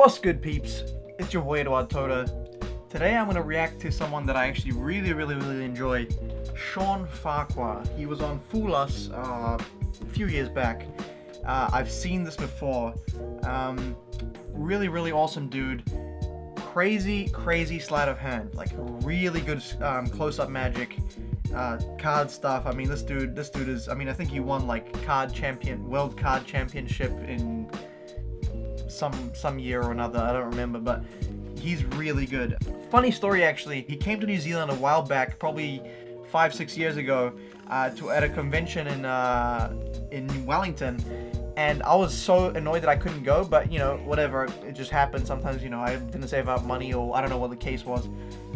What's good, peeps? It's your boy Eduard Todor. Today I'm going to react to someone that I actually really enjoy, Shawn Farquhar. He was on Fool Us a few years back. I've seen this before. Really awesome dude. Crazy sleight of hand. Like really good close-up magic. Card stuff. I mean, this dude is. I mean, I think he won like world card championship in some year or another. I don't remember, but he's really good. Funny story, actually. He came to New Zealand a while back, probably 5-6 years ago, at a convention in Wellington, and I was so annoyed that I couldn't go. But you know, whatever. It just happened. Sometimes, you know, I didn't save up money, or I don't know what the case was.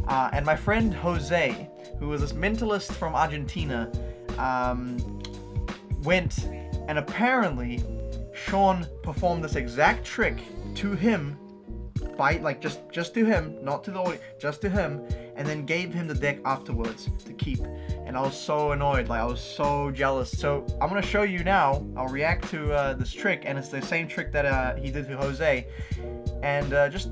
And my friend Jose, who was this mentalist from Argentina, went, and apparently Shawn performed this exact trick to him, by like just to him, not to the audience, just to him, and then gave him the deck afterwards to keep. And I was so annoyed, like I was so jealous. So I'm gonna show you now. I'll react to this trick, and it's the same trick that he did to Jose. And just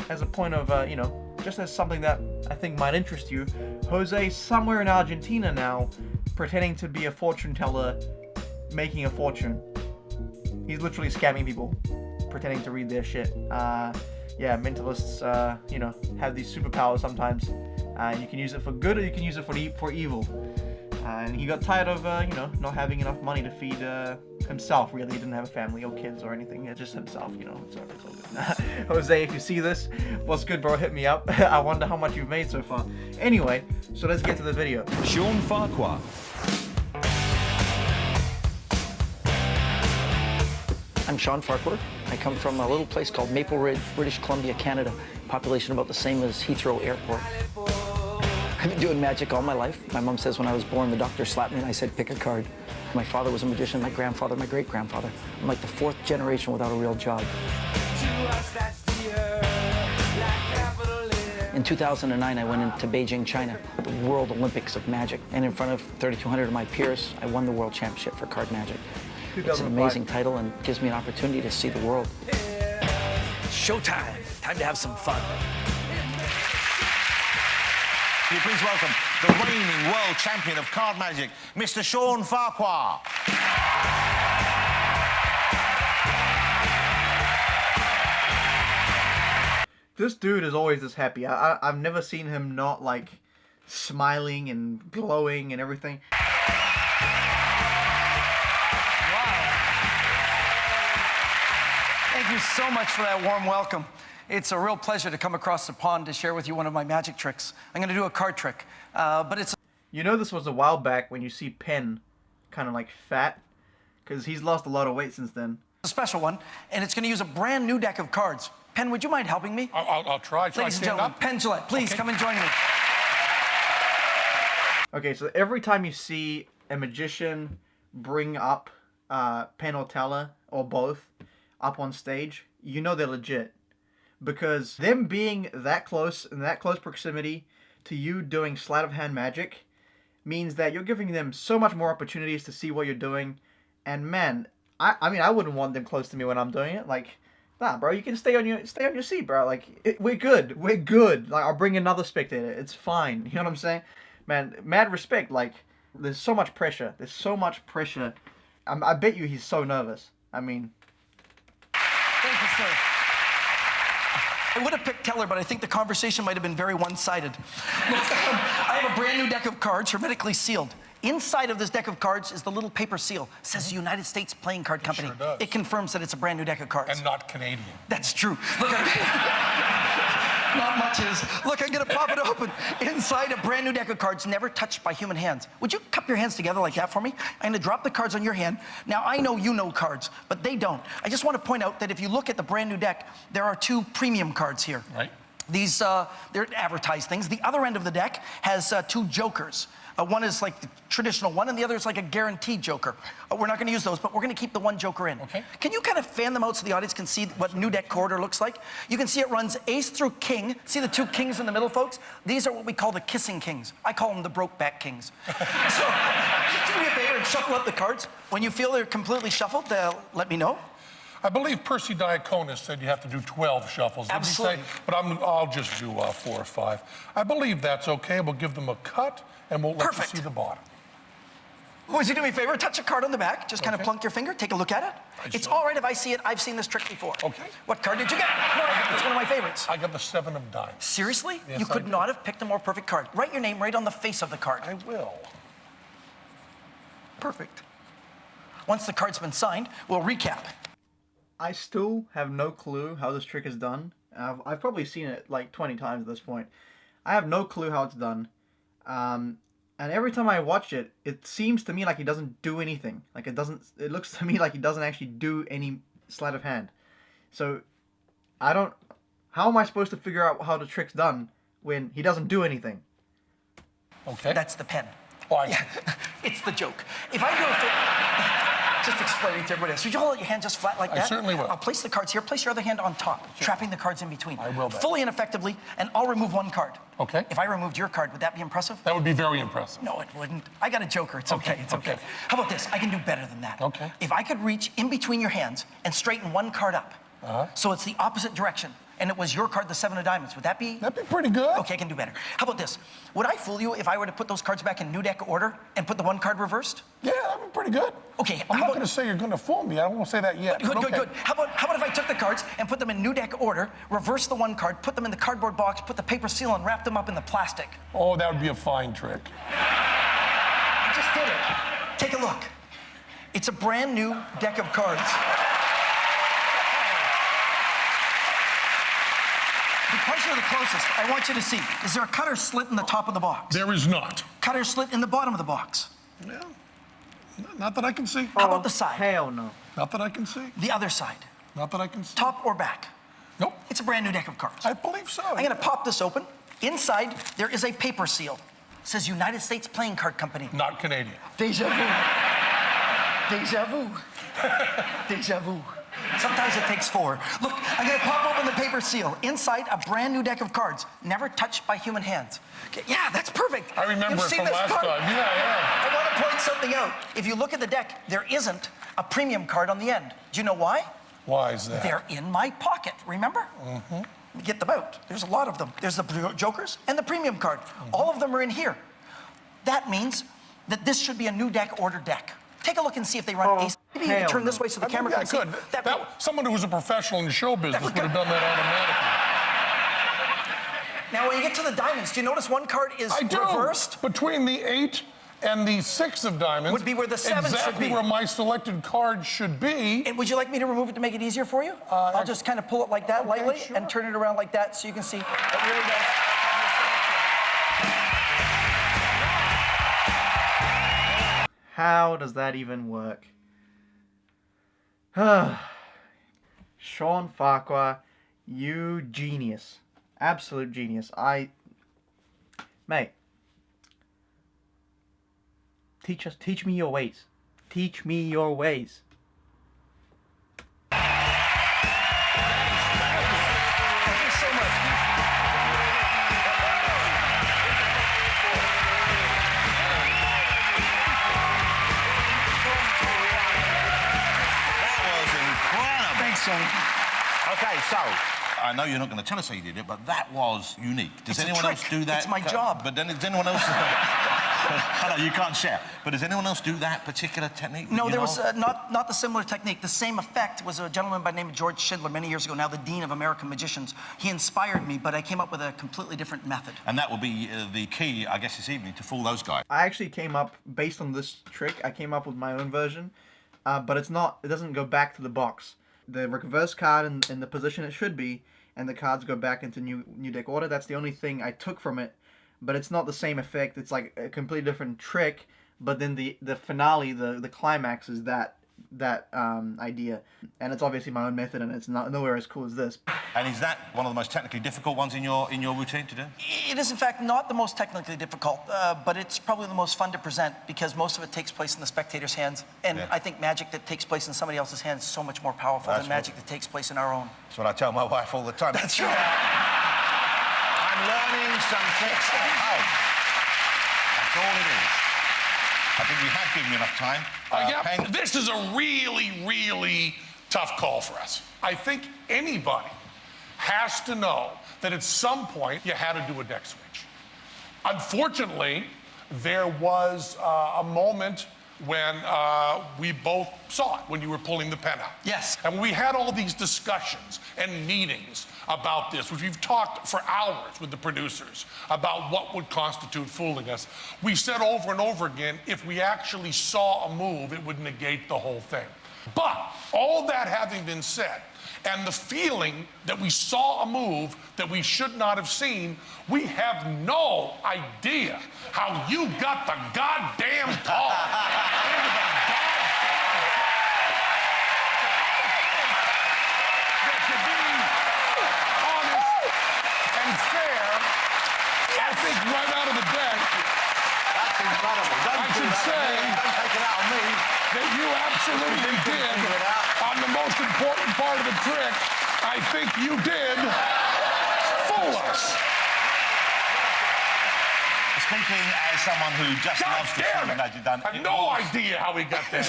as a point of you know, just as something that I think might interest you, Jose's somewhere in Argentina now, pretending to be a fortune teller, making a fortune. He's literally scamming people, pretending to read their shit. Yeah, mentalists, you know, have these superpowers sometimes. You can use it for good, or you can use it for evil. And he got tired of, you know, not having enough money to feed himself, really. He didn't have a family or kids or anything, just himself, you know. So it's all good. Jose, if you see this, what's good, bro? Hit me up. I wonder how much you've made so far. Anyway, so let's get to the video. Shawn Farquhar. I'm Shawn Farquhar. I come from a little place called Maple Ridge, British Columbia, Canada. Population about the same as Heathrow Airport. I've been doing magic all my life. My mom says when I was born, the doctor slapped me and I said, pick a card. My father was a magician, my grandfather, my great-grandfather. I'm like the 4th generation without a real job. In 2009, I went into Beijing, China, at the World Olympics of Magic. And in front of 3,200 of my peers, I won the World Championship for card magic. It's an amazing title and gives me an opportunity to see the world. Showtime. Time to have some fun. Can you please welcome the reigning world champion of card magic, Mr. Shawn Farquhar. This dude is always this happy. I've never seen him not like smiling and glowing and everything. Thank you so much for that warm welcome. It's a real pleasure to come across the pond to share with you one of my magic tricks. I'm going to do a card trick, but it's... You know, this was a while back when you see Penn kind of like fat, because he's lost a lot of weight since then. a special one, and it's going to use a brand new deck of cards. Penn, would you mind helping me? I'll try. Ladies and gentlemen, Penn Gillette, please come and join me. Okay, so every time you see a magician bring up Penn or Teller, or both, up on stage, you know they're legit. Because them being that close, in that close proximity to you doing sleight of hand magic, means that you're giving them so much more opportunities to see what you're doing. And man, I mean, I wouldn't want them close to me when I'm doing it. Like, nah, bro, you can stay on your seat, bro. Like, we're good. Like, I'll bring another spectator. It's fine. You know what I'm saying? Man, mad respect. Like, there's so much pressure. There's so much pressure. I bet you he's so nervous. I mean... Thank you, sir. I would have picked Teller, but I think the conversation might have been very one-sided. I have a brand new deck of cards, hermetically sealed. Inside of this deck of cards is the little paper seal. It says United States Playing Card Company. Sure does. It confirms that it's a brand new deck of cards. And not Canadian. That's true. Look, not much is. Look, I'm gonna pop it open. Inside a brand new deck of cards, never touched by human hands. Would you cup your hands together like that for me? I'm gonna drop the cards on your hand. Now, I know you know cards, but they don't. I just want to point out that if you look at the brand new deck, there are 2 premium cards here. Right. These, they're advertised things. The other end of the deck has 2 jokers. One is like the traditional one, and the other is like a guaranteed joker. We're not going to use those, but we're going to keep the 1 joker in. Okay. Can you kind of fan them out so the audience can see what new deck order looks like? You can see it runs ace through king. See the 2 kings in the middle, folks? These are what we call the kissing kings. I call them the broke-back kings. So, do me a favor and shuffle up the cards. When you feel they're completely shuffled, let me know. I believe Percy Diaconis said you have to do 12 shuffles. Did he say? Absolutely. But I'll just do 4 or 5. I believe that's okay. We'll give them a cut, and we'll let Perfect. you see the bottom. Would you do me a favor? Touch a card on the back. Just kind of Okay. plunk your finger. Take a look at it. It's all right if I see it. I've seen this trick before. Okay. What card did you get? No, it's one of my favorites. I got the 7 of diamonds. Seriously? Yes, You I could did. not have picked a more perfect card. Write your name right on the face of the card. I will. Perfect. Once the card's been signed, we'll recap. I still have no clue how this trick is done. I've probably seen it like 20 times at this point. I have no clue how it's done. And every time I watch it, it seems to me like he doesn't do anything. Like it looks to me like he doesn't actually do any sleight of hand. So, how am I supposed to figure out how the trick's done when he doesn't do anything? Okay. That's the pen. Why? Yeah, it's the joke. If I do it, just explaining to everybody else. Would you hold your hand just flat like that? I certainly will. I'll place the cards here. Place your other hand on top, trapping the cards in between. I will, Ben. Fully and effectively, and I'll remove one card. Okay. If I removed your card, would that be impressive? That would be very impressive. No, it wouldn't. I got a joker. It's okay. Okay, It's okay. okay. How about this? I can do better than that. Okay. If I could reach in between your hands and straighten one card up, so it's the opposite direction, and it was your card, the 7 of diamonds, would that be? That'd be pretty good. Okay, I can do better. How about this? Would I fool you if I were to put those cards back in new deck order and put the one card reversed? Yeah, that'd be pretty good. Okay, I'm how not about- going to say you're going to fool me. I won't say that yet. Good, but good, okay. good. How about if I took the cards and put them in new deck order, reverse the one card, put them in the cardboard box, put the paper seal, and wrap them up in the plastic? Oh, that would be a fine trick. I just did it. Take a look. It's a brand new deck of cards. Because you're the closest, I want you to see. Is there a cut or slit in the top of the box? There is not. Cut or slit in the bottom of the box? Yeah. Not that I can see. How about the side? Hell no. Not that I can see. The other side? Not that I can see. Top or back? Nope. It's a brand new deck of cards. I believe so. I'm gonna pop this open. Inside, there is a paper seal. It says United States Playing Card Company. Not Canadian. Deja vu. Deja vu. Deja vu. Sometimes it takes 4. Look, I'm gonna pop open the paper seal. Inside, a brand new deck of cards, never touched by human hands. Okay, yeah, that's perfect. I remember You've it seen from this last card. time. Yeah. I want to point something out. If you look at the deck, there isn't a premium card on the end. Do you know why? Why is that? They're in my pocket, remember? Mm-hmm. Get them out. There's a lot of them. There's the jokers and the premium card. All of them are in here. That means that this should be a new deck order deck. Take a look and see if they run ace. Maybe you can hell turn this no. way so the I mean, camera yeah, can see. good. Someone who was a professional in show business would have done that automatically. Now, when you get to the diamonds, do you notice one card is I do. reversed? Between the 8 and the 6 of diamonds Would be where the 7 should exactly be. where my selected card should be. And would you like me to remove it to make it easier for you? I'll just kind of pull it like that Okay, lightly sure. and turn it around like that so you can see. It really does. How does that even work? Shawn Farquhar, you genius. Absolute genius. Mate. Teach me your ways. Teach me your ways. Thank you so much. That was incredible. Thanks, Johnny. Okay, so I know you're not going to tell us how you did it, but that was unique. Does It's a anyone trick. else do that? It's my job. But then does anyone else? I know you can't share. But does anyone else do that particular technique? No, you there know? was not the similar technique. The same effect was a gentleman by the name of George Schindler many years ago, now the Dean of American Magicians. He inspired me, but I came up with a completely different method. And that will be the key, I guess, this evening to fool those guys. I actually came up, based on this trick, I came up with my own version. But it doesn't go back to the box. The reverse card in the position it should be, and the cards go back into new deck order. That's the only thing I took from it. But it's not the same effect. It's like a completely different trick. But then the finale, the climax is that idea, and it's obviously my own method, and it's nowhere as cool as this. And is that one of the most technically difficult ones in your routine to do? It is, in fact, not the most technically difficult, but it's probably the most fun to present because most of it takes place in the spectator's hands. And Yeah. I think magic that takes place in somebody else's hands is so much more powerful That's than magic that takes place in our own. That's what I tell my wife all the time. That's right. I'm learning some tricks at home. That's all it is. I think we have given you enough time. Yeah, Penn, this is a really, really Tough call for us. I think anybody has to know that at some point you had to do a deck switch. Unfortunately, there was a moment when we both saw it, when you were pulling the pen out. Yes. And we had all these discussions and meetings about this, which we've talked for hours with the producers about what would constitute fooling us. We said over and over again, if we actually saw a move, it would negate the whole thing. But all that having been said, and the feeling that we saw a move that we should not have seen, we have no idea how you got the goddamn call. To be honest and fair, I think right out of the deck, That's incredible. Don't I do should that. say Don't take it out on me. that you absolutely did on the most important part of the trick. I think you did fool us. Speaking as someone who just God loves to damn film it! that you've done. I have no idea how we got there.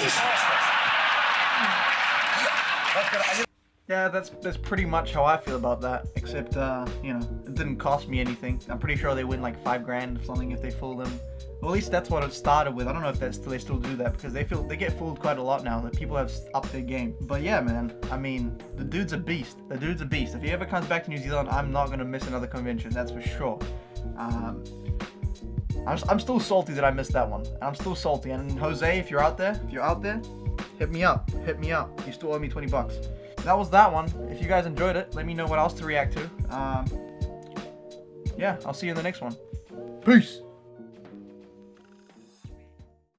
Yeah, that's pretty much how I feel about that. Except, you know, it didn't cost me anything. I'm pretty sure they win like $5 grand or something if they fool them. Well, at least that's what it started with. I don't know if they still do that because they get fooled quite a lot now. That people have upped their game. But yeah, man. I mean, the dude's a beast. The dude's a beast. If he ever comes back to New Zealand, I'm not gonna miss another convention. That's for sure. I'm still salty that I missed that one. I'm still salty. And Jose, if you're out there, hit me up. Hit me up. You still owe me $20. That was that one. If you guys enjoyed it, let me know what else to react to. Yeah, I'll see you in the next one. Peace.